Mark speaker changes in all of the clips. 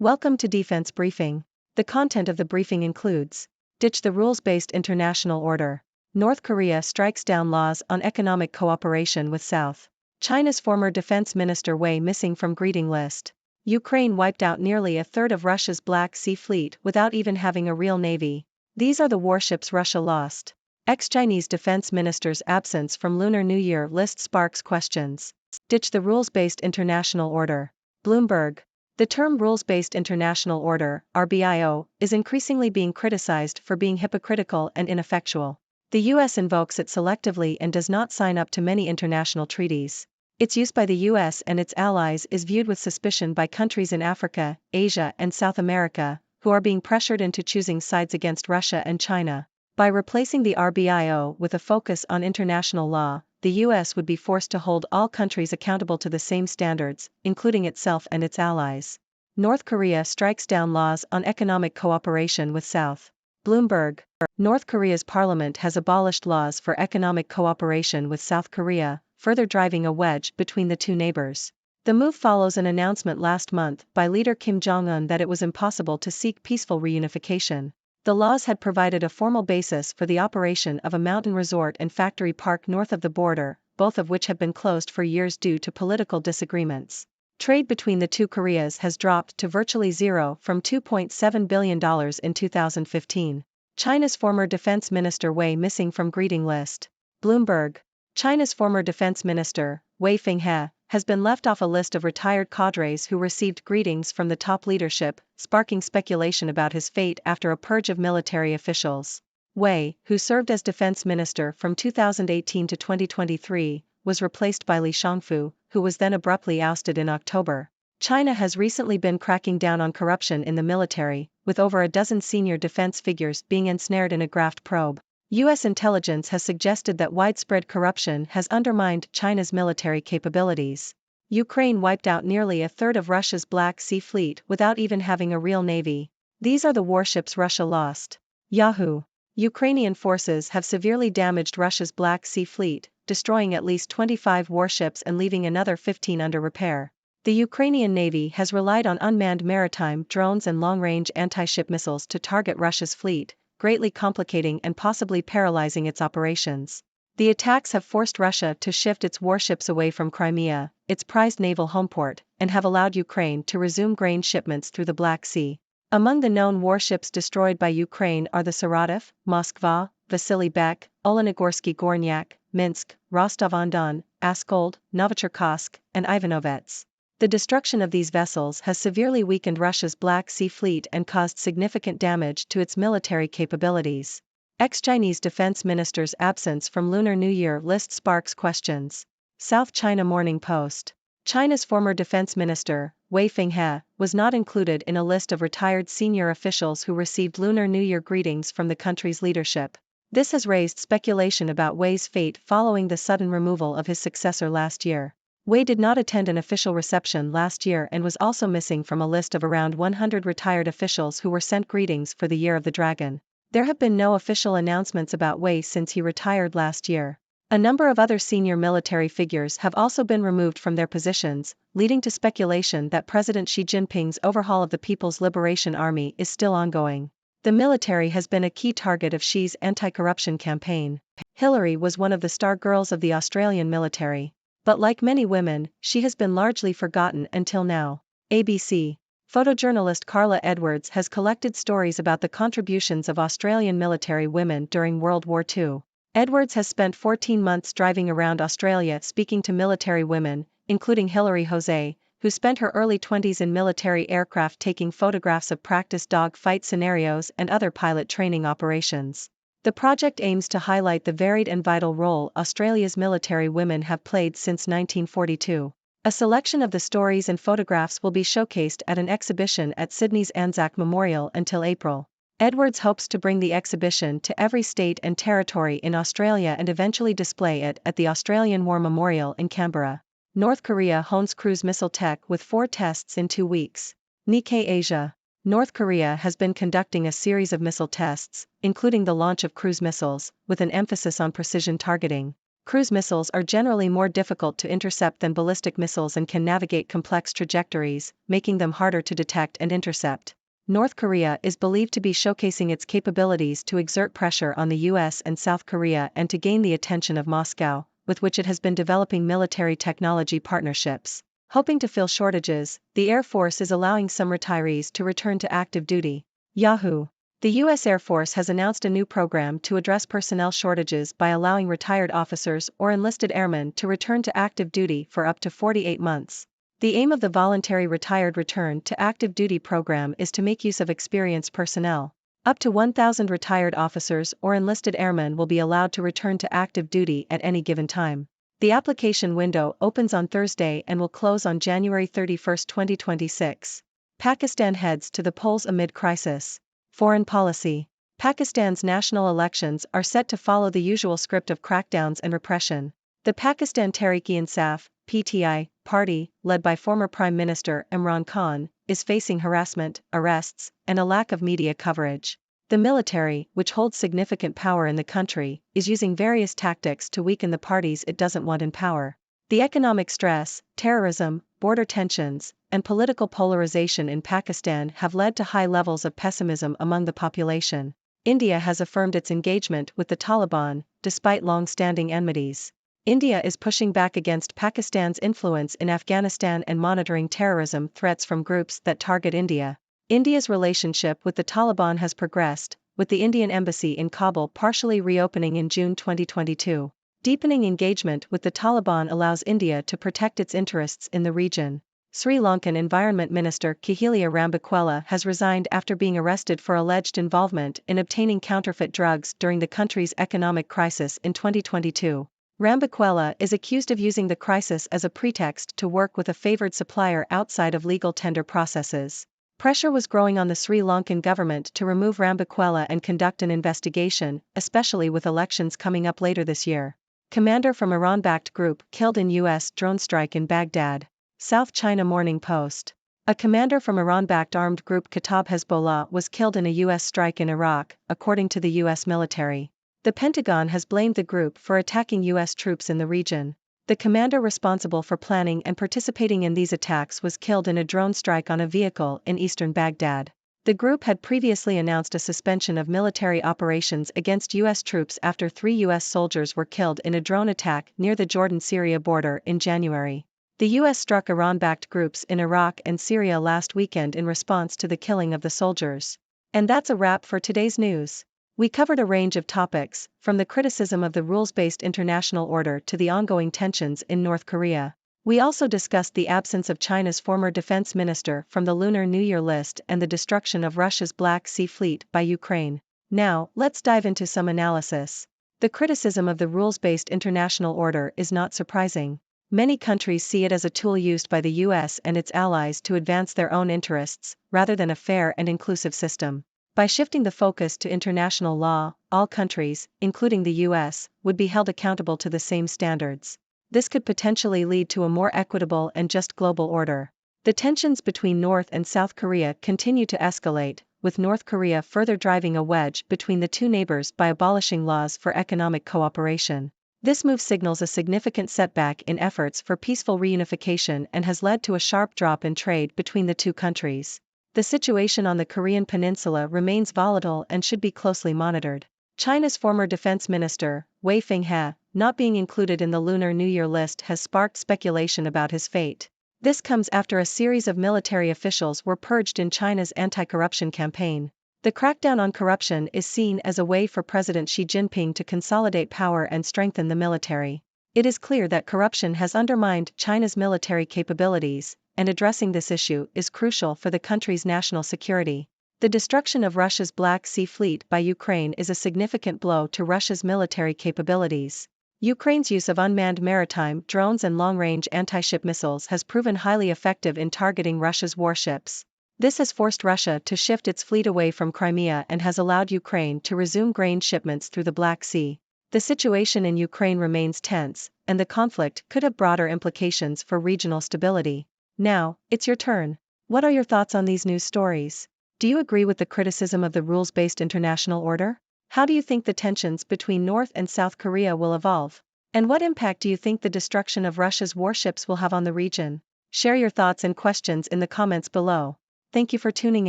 Speaker 1: Welcome to Defense Briefing. The content of the briefing includes: ditch the rules-based international order. North Korea strikes down laws on economic cooperation with South. China's former defense minister Wei missing from greeting list. Ukraine wiped out nearly a third of Russia's Black Sea Fleet without even having a real navy. These are the warships Russia lost. Ex-Chinese defense minister's absence from Lunar New Year list sparks questions. Ditch the rules-based international order. Bloomberg. The term rules-based international order, RBIO, is increasingly being criticized for being hypocritical and ineffectual. The US invokes it selectively and does not sign up to many international treaties. Its use by the US and its allies is viewed with suspicion by countries in Africa, Asia and South America, who are being pressured into choosing sides against Russia and China. By replacing the RBIO with a focus on international law, the US would be forced to hold all countries accountable to the same standards, including itself and its allies. North Korea strikes down laws on economic cooperation with South. Bloomberg. North Korea's parliament has abolished laws for economic cooperation with South Korea, further driving a wedge between the two neighbors. The move follows an announcement last month by leader Kim Jong-un that it was impossible to seek peaceful reunification. The laws had provided a formal basis for the operation of a mountain resort and factory park north of the border, both of which have been closed for years due to political disagreements. Trade between the two Koreas has dropped to virtually zero from $2.7 billion in 2015. China's former defense minister Wei missing from greeting list. Bloomberg. China's former defense minister, Wei Fenghe, has been left off a list of retired cadres who received greetings from the top leadership, sparking speculation about his fate after a purge of military officials. Wei, who served as defense minister from 2018 to 2023, was replaced by Li Shangfu, who was then abruptly ousted in October. China has recently been cracking down on corruption in the military, with over a dozen senior defense figures being ensnared in a graft probe. US intelligence has suggested that widespread corruption has undermined China's military capabilities. Ukraine wiped out nearly a third of Russia's Black Sea Fleet without even having a real navy. These are the warships Russia lost. Yahoo! Ukrainian forces have severely damaged Russia's Black Sea Fleet, destroying at least 25 warships and leaving another 15 under repair. The Ukrainian Navy has relied on unmanned maritime drones and long-range anti-ship missiles to target Russia's fleet, greatly complicating and possibly paralyzing its operations. The attacks have forced Russia to shift its warships away from Crimea, its prized naval homeport, and have allowed Ukraine to resume grain shipments through the Black Sea. Among the known warships destroyed by Ukraine are the Saratov, Moskva, Vasily Bek, Olenigorsky Gornyak, Minsk, Rostov-on-Don, Askold, Novocherkassk, and Ivanovets. The destruction of these vessels has severely weakened Russia's Black Sea Fleet and caused significant damage to its military capabilities. Ex-Chinese defense minister's absence from Lunar New Year list sparks questions. South China Morning Post. China's former defense minister, Wei Fenghe, was not included in a list of retired senior officials who received Lunar New Year greetings from the country's leadership. This has raised speculation about Wei's fate following the sudden removal of his successor last year. Wei did not attend an official reception last year and was also missing from a list of around 100 retired officials who were sent greetings for the Year of the Dragon. There have been no official announcements about Wei since he retired last year. A number of other senior military figures have also been removed from their positions, leading to speculation that President Xi Jinping's overhaul of the People's Liberation Army is still ongoing. The military has been a key target of Xi's anti-corruption campaign. Hillary was one of the star girls of the Australian military. But like many women, she has been largely forgotten until now. ABC. Photojournalist Carla Edwards has collected stories about the contributions of Australian military women during World War II. Edwards has spent 14 months driving around Australia speaking to military women, including Hilary Jose, who spent her early 20s in military aircraft taking photographs of practice dog fight scenarios and other pilot training operations. The project aims to highlight the varied and vital role Australia's military women have played since 1942. A selection of the stories and photographs will be showcased at an exhibition at Sydney's Anzac Memorial until April. Edwards hopes to bring the exhibition to every state and territory in Australia and eventually display it at the Australian War Memorial in Canberra. North Korea hones cruise missile tech with 4 tests in 2 weeks. Nikkei Asia. North Korea has been conducting a series of missile tests, including the launch of cruise missiles, with an emphasis on precision targeting. Cruise missiles are generally more difficult to intercept than ballistic missiles and can navigate complex trajectories, making them harder to detect and intercept. North Korea is believed to be showcasing its capabilities to exert pressure on the US and South Korea and to gain the attention of Moscow, with which it has been developing military technology partnerships. Hoping to fill shortages, the Air Force is allowing some retirees to return to active duty. Yahoo! The U.S. Air Force has announced a new program to address personnel shortages by allowing retired officers or enlisted airmen to return to active duty for up to 48 months. The aim of the Voluntary Retired Return to Active Duty program is to make use of experienced personnel. Up to 1,000 retired officers or enlisted airmen will be allowed to return to active duty at any given time. The application window opens on Thursday and will close on January 31, 2026. Pakistan heads to the polls amid crisis. Foreign policy. Pakistan's national elections are set to follow the usual script of crackdowns and repression. The Pakistan Tehreek-e-Insaf (PTI) party, led by former Prime Minister Imran Khan, is facing harassment, arrests, and a lack of media coverage. The military, which holds significant power in the country, is using various tactics to weaken the parties it doesn't want in power. The economic stress, terrorism, border tensions, and political polarization in Pakistan have led to high levels of pessimism among the population. India has affirmed its engagement with the Taliban, despite long-standing enmities. India is pushing back against Pakistan's influence in Afghanistan and monitoring terrorism threats from groups that target India. India's relationship with the Taliban has progressed, with the Indian embassy in Kabul partially reopening in June 2022. Deepening engagement with the Taliban allows India to protect its interests in the region. Sri Lankan Environment Minister Kehelia Rambukwella has resigned after being arrested for alleged involvement in obtaining counterfeit drugs during the country's economic crisis in 2022. Rambukwella is accused of using the crisis as a pretext to work with a favored supplier outside of legal tender processes. Pressure was growing on the Sri Lankan government to remove Rambukwella and conduct an investigation, especially with elections coming up later this year. Commander from Iran-backed group killed in U.S. drone strike in Baghdad. South China Morning Post. A commander from Iran-backed armed group Kataib Hezbollah was killed in a U.S. strike in Iraq, according to the U.S. military. The Pentagon has blamed the group for attacking U.S. troops in the region. The commander responsible for planning and participating in these attacks was killed in a drone strike on a vehicle in eastern Baghdad. The group had previously announced a suspension of military operations against U.S. troops after 3 U.S. soldiers were killed in a drone attack near the Jordan-Syria border in January. The U.S. struck Iran-backed groups in Iraq and Syria last weekend in response to the killing of the soldiers. And that's a wrap for today's news. We covered a range of topics, from the criticism of the rules-based international order to the ongoing tensions in North Korea. We also discussed the absence of China's former defense minister from the Lunar New Year list and the destruction of Russia's Black Sea Fleet by Ukraine. Now, let's dive into some analysis. The criticism of the rules-based international order is not surprising. Many countries see it as a tool used by the US and its allies to advance their own interests, rather than a fair and inclusive system. By shifting the focus to international law, all countries, including the US, would be held accountable to the same standards. This could potentially lead to a more equitable and just global order. The tensions between North and South Korea continue to escalate, with North Korea further driving a wedge between the two neighbors by abolishing laws for economic cooperation. This move signals a significant setback in efforts for peaceful reunification and has led to a sharp drop in trade between the two countries. The situation on the Korean peninsula remains volatile and should be closely monitored. China's former defense minister, Wei Fenghe, not being included in the Lunar New Year list has sparked speculation about his fate. This comes after a series of military officials were purged in China's anti-corruption campaign. The crackdown on corruption is seen as a way for President Xi Jinping to consolidate power and strengthen the military. It is clear that corruption has undermined China's military capabilities, and addressing this issue is crucial for the country's national security. The destruction of Russia's Black Sea Fleet by Ukraine is a significant blow to Russia's military capabilities. Ukraine's use of unmanned maritime drones and long-range anti-ship missiles has proven highly effective in targeting Russia's warships. This has forced Russia to shift its fleet away from Crimea and has allowed Ukraine to resume grain shipments through the Black Sea. The situation in Ukraine remains tense, and the conflict could have broader implications for regional stability. Now, it's your turn. What are your thoughts on these news stories? Do you agree with the criticism of the rules-based international order? How do you think the tensions between North and South Korea will evolve? And what impact do you think the destruction of Russia's warships will have on the region? Share your thoughts and questions in the comments below. Thank you for tuning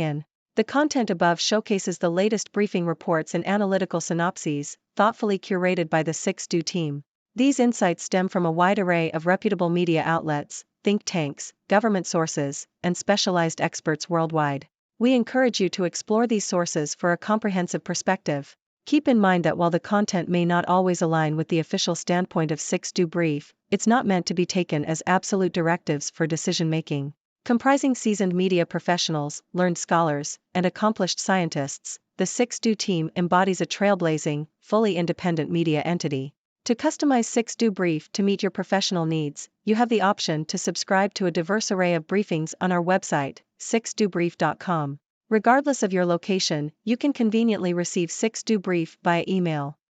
Speaker 1: in. The content above showcases the latest briefing reports and analytical synopses, thoughtfully curated by the 6Do team. These insights stem from a wide array of reputable media outlets, think tanks, government sources, and specialized experts worldwide. We encourage you to explore these sources for a comprehensive perspective. Keep in mind that while the content may not always align with the official standpoint of 6Do Brief, it's not meant to be taken as absolute directives for decision-making. Comprising seasoned media professionals, learned scholars, and accomplished scientists, the 6Do team embodies a trailblazing, fully independent media entity. To customize 6Do Brief to meet your professional needs, you have the option to subscribe to a diverse array of briefings on our website, 6dobrief.com. Regardless of your location, you can conveniently receive 6Do Brief via email.